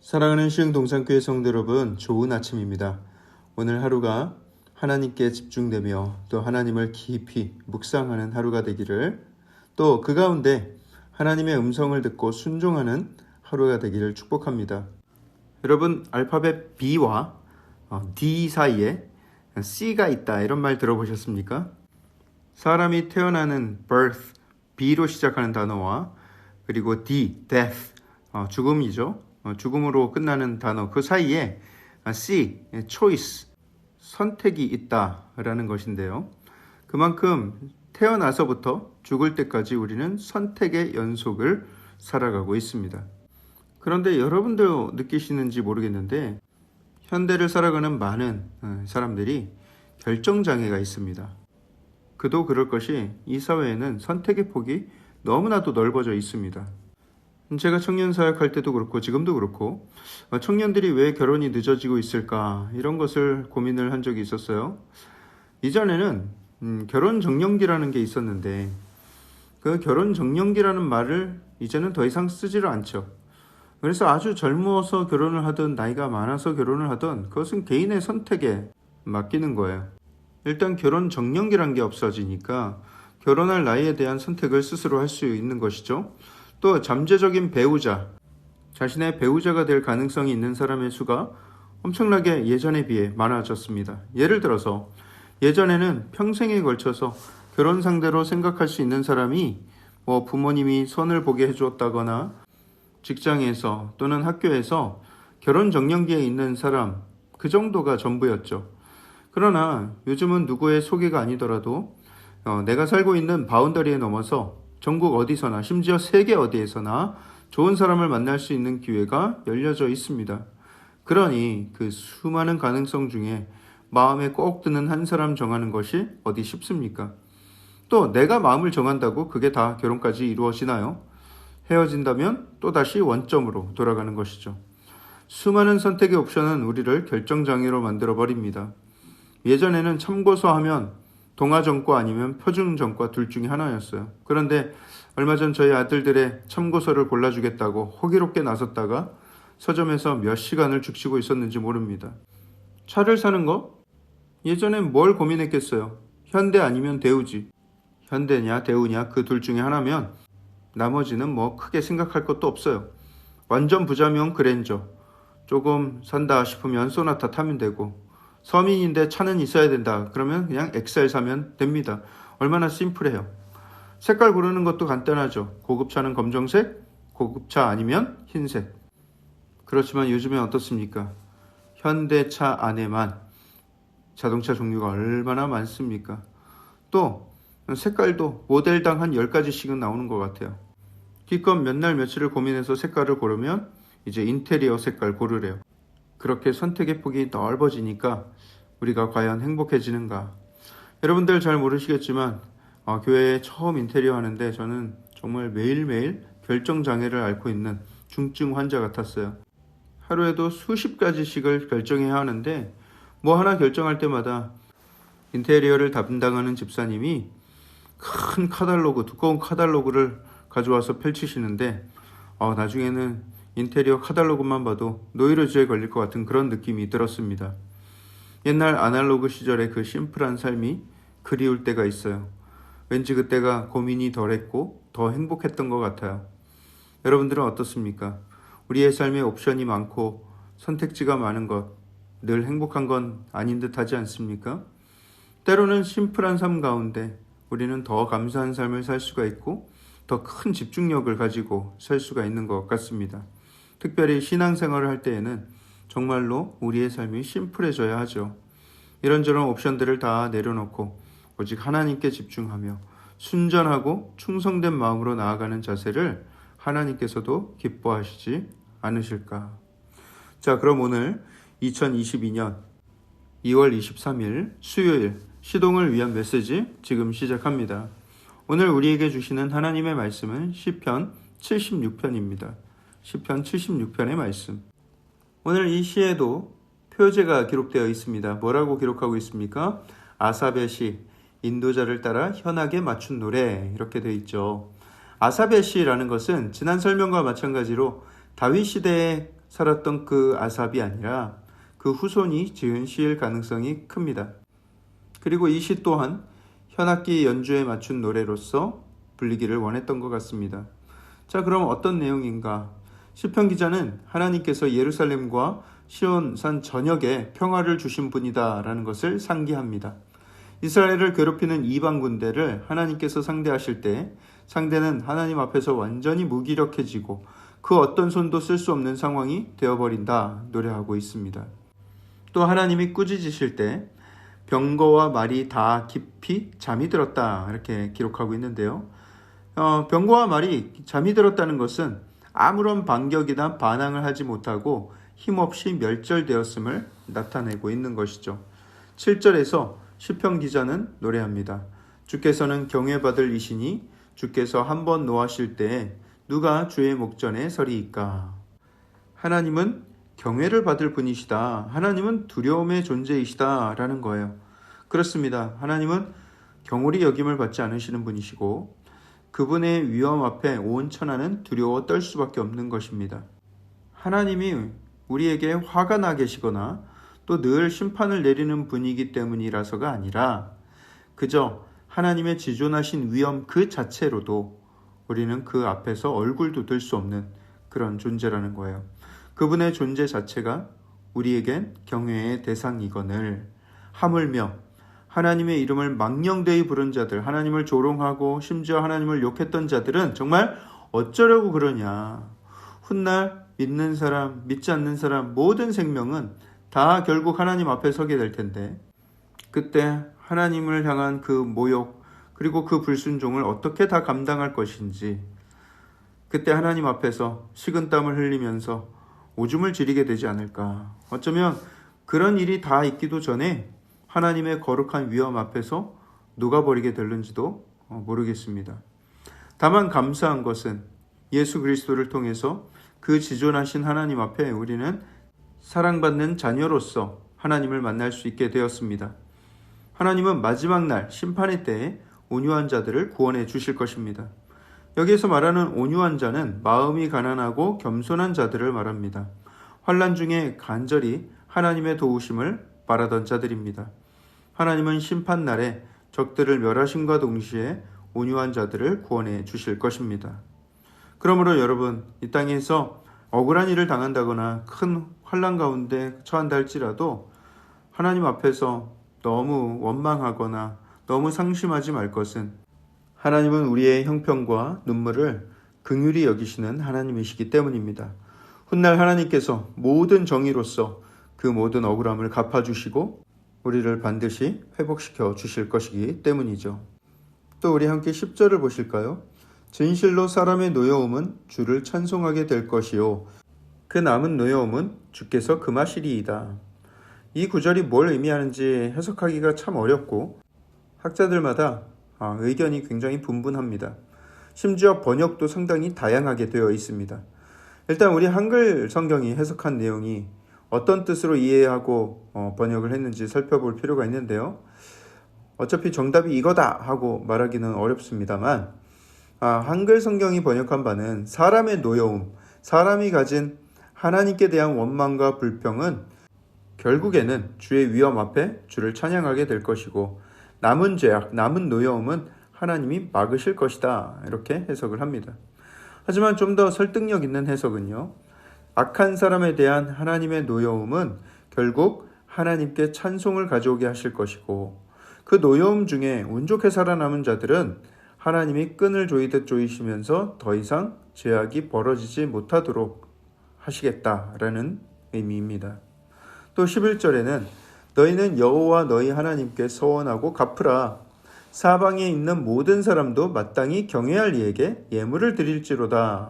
사랑하는 시흥동산교회 성도 여러분, 좋은 아침입니다. 오늘 하루가 하나님께 집중되며 또 하나님을 깊이 묵상하는 하루가 되기를, 또 그 가운데 하나님의 음성을 듣고 순종하는 하루가 되기를 축복합니다. 여러분, 알파벳 B와 D 사이에 C가 있다, 이런 말 들어보셨습니까? 사람이 태어나는 birth, B로 시작하는 단어와 그리고 D, death, 죽음이죠. 죽음으로 끝나는 단어, 그 사이에 C, choice, 선택이 있다라는 것인데요. 그만큼 태어나서부터 죽을 때까지 우리는 선택의 연속을 살아가고 있습니다. 그런데 여러분도 느끼시는지 모르겠는데 현대를 살아가는 많은 사람들이 결정장애가 있습니다. 그도 그럴 것이 이 사회에는 선택의 폭이 너무나도 넓어져 있습니다. 제가 청년 사역할 때도 그렇고 지금도 그렇고 청년들이 왜 결혼이 늦어지고 있을까, 이런 것을 고민을 한 적이 있었어요. 이전에는 결혼 정년기라는 게 있었는데 그 결혼 정년기라는 말을 이제는 더 이상 쓰지를 않죠. 그래서 아주 젊어서 결혼을 하든 나이가 많아서 결혼을 하든 그것은 개인의 선택에 맡기는 거예요. 일단 결혼 정년기란 게 없어지니까 결혼할 나이에 대한 선택을 스스로 할 수 있는 것이죠. 또 잠재적인 배우자, 자신의 배우자가 될 가능성이 있는 사람의 수가 엄청나게 예전에 비해 많아졌습니다. 예를 들어서 예전에는 평생에 걸쳐서 결혼 상대로 생각할 수 있는 사람이 부모님이 선을 보게 해주었다거나 직장에서 또는 학교에서 결혼 정년기에 있는 사람, 그 정도가 전부였죠. 그러나 요즘은 누구의 소개가 아니더라도 내가 살고 있는 바운더리에 넘어서 전국 어디서나, 심지어 세계 어디에서나 좋은 사람을 만날 수 있는 기회가 열려져 있습니다. 그러니 그 수많은 가능성 중에 마음에 꼭 드는 한 사람 정하는 것이 어디 쉽습니까? 또 내가 마음을 정한다고 그게 다 결혼까지 이루어지나요? 헤어진다면 또다시 원점으로 돌아가는 것이죠. 수많은 선택의 옵션은 우리를 결정장애로 만들어버립니다. 예전에는 참고서 하면 동아전과 아니면 표준전과 둘 중에 하나였어요. 그런데 얼마 전 저희 아들들의 참고서를 골라주겠다고 호기롭게 나섰다가 서점에서 몇 시간을 죽치고 있었는지 모릅니다. 차를 사는 거? 예전엔 뭘 고민했겠어요. 현대 아니면 대우지. 현대냐 대우냐 그 둘 중에 하나면 나머지는 크게 생각할 것도 없어요. 완전 부자면 그랜저, 조금 산다 싶으면 소나타 타면 되고, 서민인데 차는 있어야 된다 그러면 그냥 엑셀 사면 됩니다. 얼마나 심플해요. 색깔 고르는 것도 간단하죠. 고급차는 검정색, 고급차 아니면 흰색. 그렇지만 요즘엔 어떻습니까? 현대차 안에만 자동차 종류가 얼마나 많습니까? 또 색깔도 모델당 한 10가지씩은 나오는 것 같아요. 기껏 몇 날 며칠을 고민해서 색깔을 고르면 이제 인테리어 색깔 고르래요. 그렇게 선택의 폭이 넓어지니까 우리가 과연 행복해지는가? 여러분들 잘 모르시겠지만 교회에 처음 인테리어 하는데 저는 정말 매일매일 결정장애를 앓고 있는 중증 환자 같았어요. 하루에도 수십 가지씩을 결정해야 하는데 하나 결정할 때마다 인테리어를 담당하는 집사님이 큰 카탈로그, 두꺼운 카탈로그를 가져와서 펼치시는데 나중에는 인테리어 카탈로그만 봐도 노이로즈에 걸릴 것 같은 그런 느낌이 들었습니다. 옛날 아날로그 시절의 그 심플한 삶이 그리울 때가 있어요. 왠지 그때가 고민이 덜했고 더 행복했던 것 같아요. 여러분들은 어떻습니까? 우리의 삶에 옵션이 많고 선택지가 많은 것, 늘 행복한 건 아닌 듯 하지 않습니까? 때로는 심플한 삶 가운데 우리는 더 감사한 삶을 살 수가 있고 더 큰 집중력을 가지고 살 수가 있는 것 같습니다. 특별히 신앙생활을 할 때에는 정말로 우리의 삶이 심플해져야 하죠. 이런저런 옵션들을 다 내려놓고 오직 하나님께 집중하며 순전하고 충성된 마음으로 나아가는 자세를 하나님께서도 기뻐하시지 않으실까? 자, 그럼 오늘 2022년 2월 23일 수요일 시동을 위한 메시지 지금 시작합니다. 오늘 우리에게 주시는 하나님의 말씀은 시편 76편입니다. 시편 76편의 말씀. 오늘 이 시에도 표제가 기록되어 있습니다. 뭐라고 기록하고 있습니까? 아삽의 시, 인도자를 따라 현악에 맞춘 노래, 이렇게 되어 있죠. 아삽의 시라는 것은 지난 설명과 마찬가지로 다윗 시대의 살았던 그 아삽이 아니라 그 후손이 지은 시일 가능성이 큽니다. 그리고 이 시 또한 현악기 연주에 맞춘 노래로서 불리기를 원했던 것 같습니다. 자, 그럼 어떤 내용인가? 시편 기자는 하나님께서 예루살렘과 시온산 전역에 평화를 주신 분이다 라는 것을 상기합니다. 이스라엘을 괴롭히는 이방 군대를 하나님께서 상대하실 때 상대는 하나님 앞에서 완전히 무기력해지고 그 어떤 손도 쓸 수 없는 상황이 되어버린다 노래하고 있습니다. 또 하나님이 꾸짖으실 때 병거와 말이 다 깊이 잠이 들었다 이렇게 기록하고 있는데요. 병거와 말이 잠이 들었다는 것은 아무런 반격이나 반항을 하지 못하고 힘없이 멸절되었음을 나타내고 있는 것이죠. 7절에서 시편 기자는 노래합니다. 주께서는 경외받을 이시니 주께서 한번 노하실 때에 누가 주의 목전에 서리이까. 하나님은 경외를 받을 분이시다. 하나님은 두려움의 존재이시다 라는 거예요. 그렇습니다. 하나님은 경홀히 여김을 받지 않으시는 분이시고 그분의 위엄 앞에 온 천하는 두려워 떨 수밖에 없는 것입니다. 하나님이 우리에게 화가 나 계시거나 또 늘 심판을 내리는 분이기 때문이라서가 아니라 그저 하나님의 지존하신 위엄 그 자체로도 우리는 그 앞에서 얼굴도 들 수 없는 그런 존재라는 거예요. 그분의 존재 자체가 우리에겐 경외의 대상이거늘 하물며 하나님의 이름을 망령되이 부른 자들, 하나님을 조롱하고 심지어 하나님을 욕했던 자들은 정말 어쩌려고 그러냐. 훗날 믿는 사람, 믿지 않는 사람 모든 생명은 다 결국 하나님 앞에 서게 될 텐데 그때 하나님을 향한 그 모욕 그리고 그 불순종을 어떻게 다 감당할 것인지 그때 하나님 앞에서 식은땀을 흘리면서 오줌을 지리게 되지 않을까. 어쩌면 그런 일이 다 있기도 전에 하나님의 거룩한 위엄 앞에서 녹아버리게 될는지도 모르겠습니다. 다만 감사한 것은 예수 그리스도를 통해서 그 지존하신 하나님 앞에 우리는 사랑받는 자녀로서 하나님을 만날 수 있게 되었습니다. 하나님은 마지막 날 심판의 때에 온유한 자들을 구원해 주실 것입니다. 여기에서 말하는 온유한 자는 마음이 가난하고 겸손한 자들을 말합니다. 환난 중에 간절히 하나님의 도우심을 바라던 자들입니다. 하나님은 심판날에 적들을 멸하심과 동시에 온유한 자들을 구원해 주실 것입니다. 그러므로 여러분, 이 땅에서 억울한 일을 당한다거나 큰 환난 가운데 처한다 할지라도 하나님 앞에서 너무 원망하거나 너무 상심하지 말 것은 하나님은 우리의 형편과 눈물을 긍휼히 여기시는 하나님이시기 때문입니다. 훗날 하나님께서 모든 정의로서 그 모든 억울함을 갚아주시고 우리를 반드시 회복시켜 주실 것이기 때문이죠. 또 우리 함께 10절을 보실까요? 진실로 사람의 노여움은 주를 찬송하게 될 것이요 그 남은 노여움은 주께서 금하시리이다. 이 구절이 뭘 의미하는지 해석하기가 참 어렵고 학자들마다 의견이 굉장히 분분합니다. 심지어 번역도 상당히 다양하게 되어 있습니다. 일단 우리 한글 성경이 해석한 내용이 어떤 뜻으로 이해하고 번역을 했는지 살펴볼 필요가 있는데요. 어차피 정답이 이거다 하고 말하기는 어렵습니다만 한글 성경이 번역한 바는 사람의 노여움, 사람이 가진 하나님께 대한 원망과 불평은 결국에는 주의 위엄 앞에 주를 찬양하게 될 것이고 남은 죄악, 남은 노여움은 하나님이 막으실 것이다 이렇게 해석을 합니다. 하지만 좀 더 설득력 있는 해석은요. 악한 사람에 대한 하나님의 노여움은 결국 하나님께 찬송을 가져오게 하실 것이고 그 노여움 중에 운 좋게 살아남은 자들은 하나님이 끈을 조이듯 조이시면서 더 이상 죄악이 벌어지지 못하도록 하시겠다라는 의미입니다. 또 11절에는 너희는 여호와 너희 하나님께 서원하고 갚으라. 사방에 있는 모든 사람도 마땅히 경외할 이에게 예물을 드릴지로다.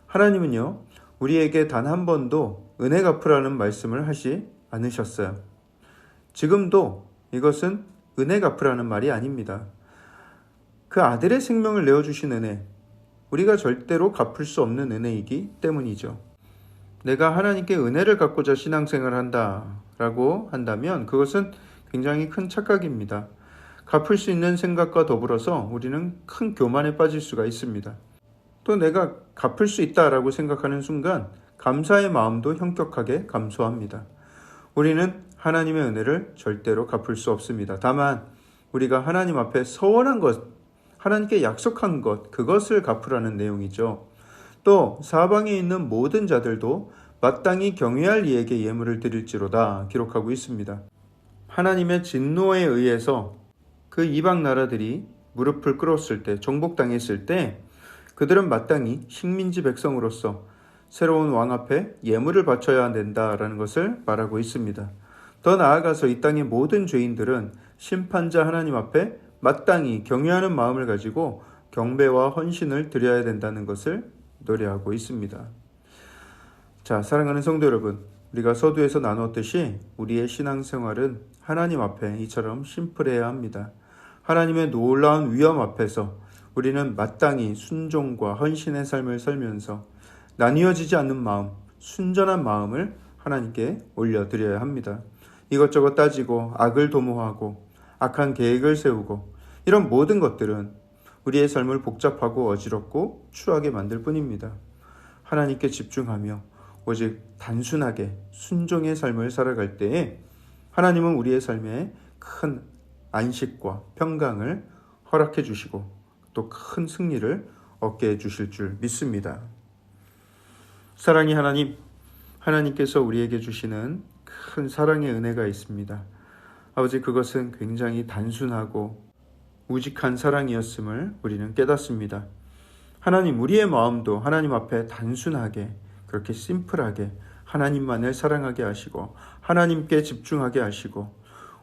하나님은요, 우리에게 단 한 번도 은혜 갚으라는 말씀을 하지 않으셨어요. 지금도 이것은 은혜 갚으라는 말이 아닙니다. 그 아들의 생명을 내어주신 은혜, 우리가 절대로 갚을 수 없는 은혜이기 때문이죠. 내가 하나님께 은혜를 갚고자 신앙생활을 한다라고 한다면 그것은 굉장히 큰 착각입니다. 갚을 수 있는 생각과 더불어서 우리는 큰 교만에 빠질 수가 있습니다. 또 내가 갚을 수 있다라고 생각하는 순간 감사의 마음도 형격하게 감소합니다. 우리는 하나님의 은혜를 절대로 갚을 수 없습니다. 다만 우리가 하나님 앞에 서원한 것, 하나님께 약속한 것, 그것을 갚으라는 내용이죠. 또 사방에 있는 모든 자들도 마땅히 경외할 이에게 예물을 드릴지로다 기록하고 있습니다. 하나님의 진노에 의해서 그 이방 나라들이 무릎을 꿇었을 때, 정복당했을 때 그들은 마땅히 식민지 백성으로서 새로운 왕 앞에 예물을 바쳐야 된다라는 것을 말하고 있습니다. 더 나아가서 이 땅의 모든 죄인들은 심판자 하나님 앞에 마땅히 경외하는 마음을 가지고 경배와 헌신을 드려야 된다는 것을 노래하고 있습니다. 자, 사랑하는 성도 여러분, 우리가 서두에서 나누었듯이 우리의 신앙생활은 하나님 앞에 이처럼 심플해야 합니다. 하나님의 놀라운 위엄 앞에서 우리는 마땅히 순종과 헌신의 삶을 살면서 나뉘어지지 않는 마음, 순전한 마음을 하나님께 올려드려야 합니다. 이것저것 따지고 악을 도모하고 악한 계획을 세우고 이런 모든 것들은 우리의 삶을 복잡하고 어지럽고 추하게 만들 뿐입니다. 하나님께 집중하며 오직 단순하게 순종의 삶을 살아갈 때에 하나님은 우리의 삶에 큰 안식과 평강을 허락해 주시고 또 큰 승리를 얻게 해 주실 줄 믿습니다. 사랑의 하나님, 하나님께서 우리에게 주시는 큰 사랑의 은혜가 있습니다. 아버지, 그것은 굉장히 단순하고 우직한 사랑이었음을 우리는 깨닫습니다. 하나님, 우리의 마음도 하나님 앞에 단순하게, 그렇게 심플하게 하나님만을 사랑하게 하시고 하나님께 집중하게 하시고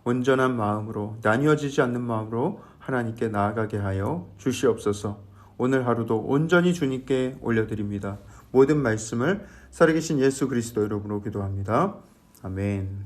온전한 마음으로, 나뉘어지지 않는 마음으로 하나님께 나아가게 하여 주시옵소서. 오늘 하루도 온전히 주님께 올려드립니다. 모든 말씀을 살아계신 예수 그리스도 이름으로 기도합니다. 아멘.